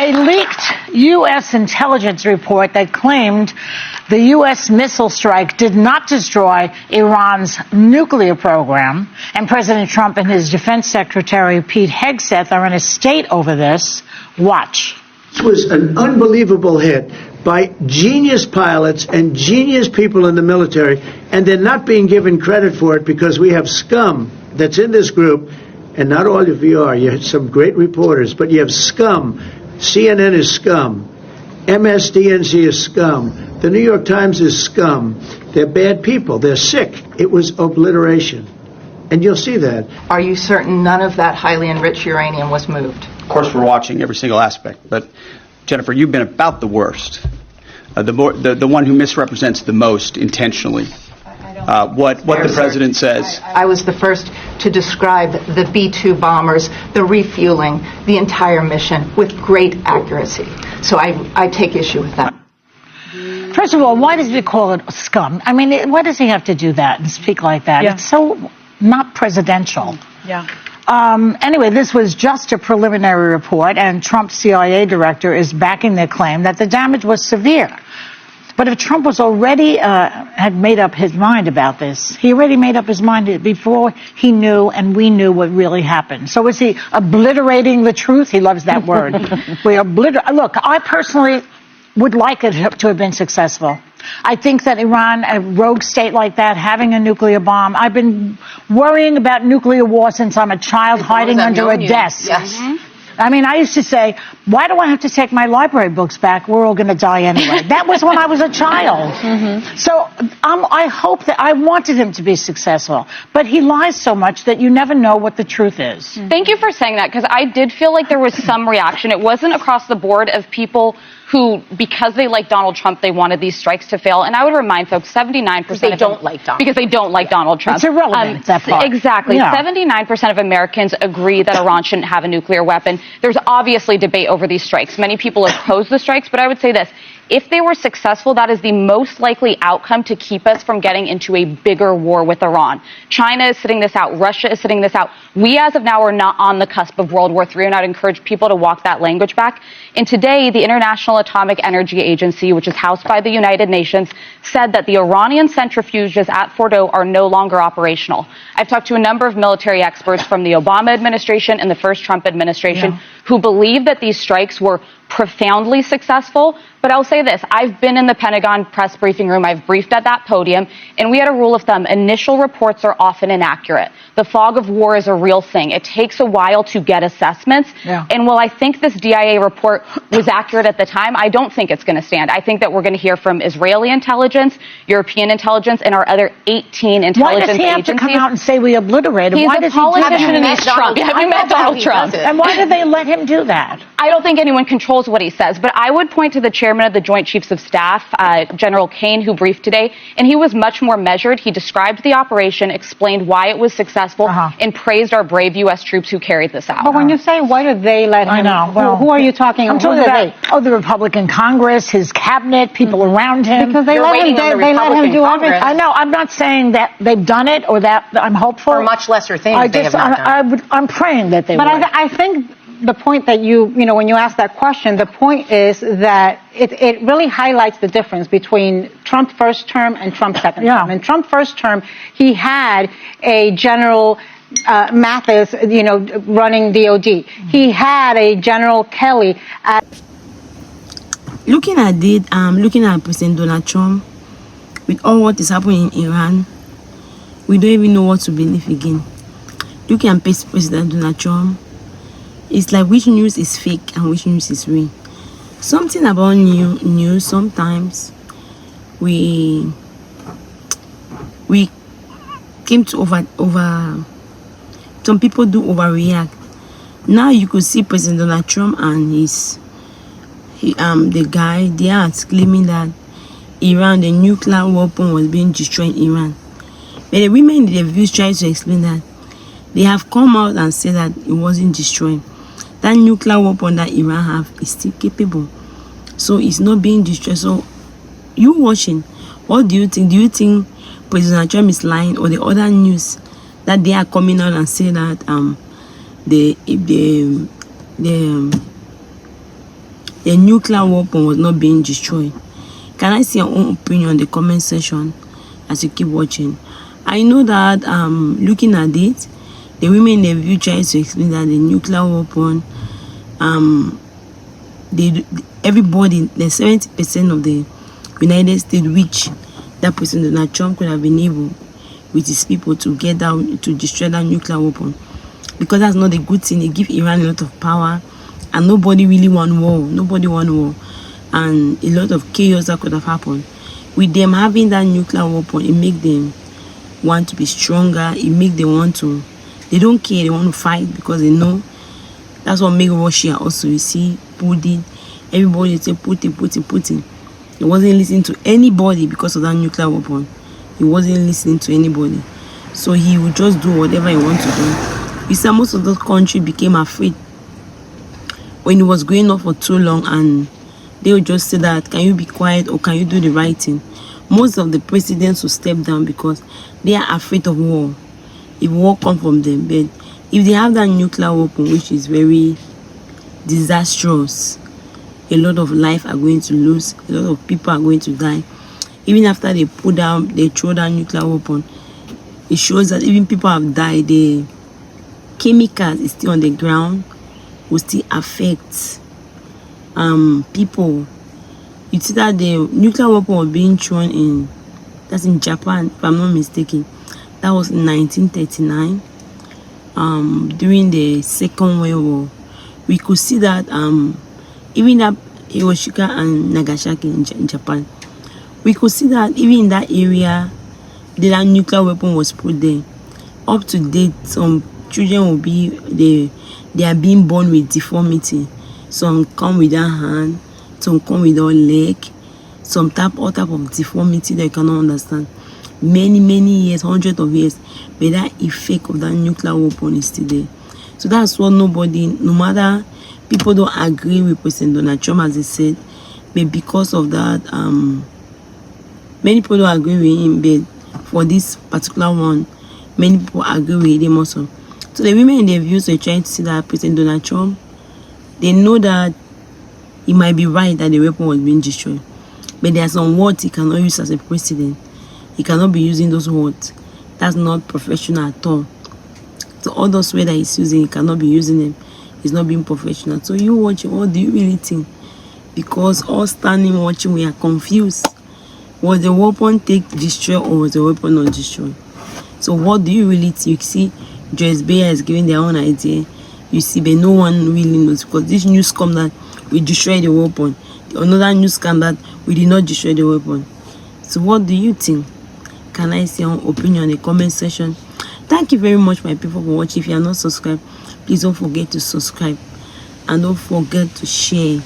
A leaked U.S. intelligence report that claimed the U.S. missile strike did not destroy Iran's nuclear program, and President Trump and his Defense Secretary Pete Hegseth are in a state over this. Watch. This was an unbelievable hit by genius pilots and genius people in the military, and they're not being given credit for it because we have scum that's in this group, and not all of you are. You have some great reporters, but you have scum. CNN is scum. MSDNC is scum. The New York Times is scum. They're bad people. They're sick. It was obliteration. And you'll see that. Are you certain none of that highly enriched uranium was moved? Of course, we're watching every single aspect. But, Jennifer, you've been about the worst. The one who misrepresents the most intentionally what the president says. I was the first to describe the B-2 bombers, the refueling, the entire mission with great accuracy. So I take issue with that. First of all, why does he call it scum? I mean, why does he have to do that and speak like that? Yeah. It's so not presidential. Yeah. Anyway, this was just a preliminary report, and Trump's CIA director is backing their claim that the damage was severe. But if Trump was already had made up his mind about this, he already made up his mind before he knew and we knew what really happened. So is he obliterating the truth? He loves that word. Look, I personally would like it to have been successful. I think that Iran, a rogue state like that, having a nuclear bomb, I've been worrying about nuclear war since I'm a child hiding under a desk. Yes. Mm-hmm. I mean, I used to say, why do I have to take my library books back? We're all going to die anyway. That was when I was a child. Mm-hmm. So I hope that I wanted him to be successful. But he lies so much that you never know what the truth is. Mm-hmm. Thank you for saying that, because I did feel like there was some reaction. It wasn't across the board of people who, because they like Donald Trump, they wanted these strikes to fail. And I would remind folks, 79% because they don't like Donald Trump. It's irrelevant, that part. Exactly. Yeah. 79% of Americans agree that Iran shouldn't have a nuclear weapon. There's obviously debate over these strikes. Many people oppose the strikes, but I would say this. If they were successful, that is the most likely outcome to keep us from getting into a bigger war with Iran. China is sitting this out. Russia is sitting this out. We, as of now, are not on the cusp of World War III, and I'd encourage people to walk that language back. And today, the International Atomic Energy Agency, which is housed by the United Nations, said that the Iranian centrifuges at Fordow are no longer operational. I've talked to a number of military experts from the Obama administration and the first Trump administration who believe that these strikes were profoundly successful. But I'll say this, I've been in the Pentagon press briefing room, I've briefed at that podium, and we had a rule of thumb. Initial reports are often inaccurate. The fog of war is a real thing. It takes a while to get assessments. Yeah. And while I think this DIA report was accurate at the time, I don't think it's going to stand. I think that we're going to hear from Israeli intelligence, European intelligence, and our other 18 intelligence agencies. Why does he have to come out and say we obliterated? He's a politician and he's Trump. Have you met Donald Trump? And why did they let him do that? I don't think anyone controls what he says, but I would point to the chairman of the Joint Chiefs of Staff, General Kane, who briefed today, and he was much more measured. He described the operation, explained why it was successful, and praised our brave U.S. troops who carried this out. But when you say, why did they let him? I know. Well, who are you talking I'm talking about the Republican Congress, his cabinet, people around him. Because they let him do everything. I know. I'm not saying that they've done it or that I'm hopeful. For much lesser things, I'm praying that they would. But I think the point that when you ask that question, the point is that it really highlights the difference between Trump first term and Trump second term. In Trump first term, he had a General Mathis, running DOD. He had a General Kelly. Looking at President Donald Trump, with all what is happening in Iran, we don't even know what to believe again. Looking at President Donald Trump, it's like which news is fake and which news is real. Something about news, sometimes we came to over. Some people do overreact. Now you could see President Donald Trump and the guy, they are claiming that Iran, the nuclear weapon was being destroyed in Iran. But the women in the views try to explain that. They have come out and said that it wasn't destroyed. That nuclear weapon that Iran have is still capable. So it's not being destroyed. So you watching, what do you think? Do you think President Trump is lying, or the other news that they are coming out and say that the nuclear weapon was not being destroyed. Can I see your own opinion in the comment section as you keep watching? I know that looking at it, the women in the view tries to explain that the nuclear weapon, everybody, the 70% of the United States, which that President Donald Trump could have been able with his people to get down to destroy that nuclear weapon, because that's not a good thing. They give Iran a lot of power, and nobody really want war. Nobody want war, and a lot of chaos that could have happened. With them having that nuclear weapon, it make them want to be stronger. It make them want to. They don't care. They want to fight because they know. That's what make Russia also. You see, Putin. Everybody say Putin. He wasn't listening to anybody because of that nuclear weapon. He wasn't listening to anybody. So he would just do whatever he wants to do. You see, most of those countries became afraid when it was going on for too long, and they would just say that, can you be quiet or can you do the right thing? Most of the presidents will step down because they are afraid of war. If war comes from them. But if they have that nuclear weapon, which is very disastrous, a lot of life are going to lose, a lot of people are going to die. Even after they throw down nuclear weapon, it shows that even people have died. The chemicals is still on the ground, will still affect people. You see that the nuclear weapon was being thrown that's in Japan, if I'm not mistaken. That was in 1939, during the Second World War. We could see that even that Hiroshima and Nagasaki in Japan, we could see that even in that area, that nuclear weapon was put there. Up to date, some children will be, they are being born with deformity. Some come without hand, some come without leg, all type of deformity that you cannot understand. Many years, hundreds of years, but that effect of that nuclear weapon is still there. So that's what nobody, no matter, people don't agree with President Donald Trump, as they said, but because of that, many people don't agree with him, but for this particular one, many people agree with him also. So the women in their views are trying to see that President Donald Trump, they know that he might be right that the weapon was being destroyed, but there are some words he cannot use as a president. He cannot be using those words. That's not professional at all. So all those words that he's using, he cannot be using them. He's not being professional. So you watching, what do you really think? Because all standing watching, we are confused. Was the weapon destroyed or was the weapon not destroyed? So what do you really think? You see, Joyce Bayer is giving their own idea. You see, but no one really knows, because this news come that we destroyed the weapon. Another news come that we did not destroy the weapon. So what do you think? Can I see your opinion in the comment section? Thank you very much, my people, for watching. If you are not subscribed, please don't forget to subscribe, and don't forget to share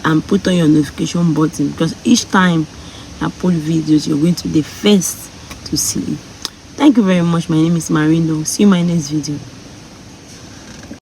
and put on your notification button, because each time I upload videos, you're going to be the first to see it. Thank you very much. My name is Marindo. See you in my next video.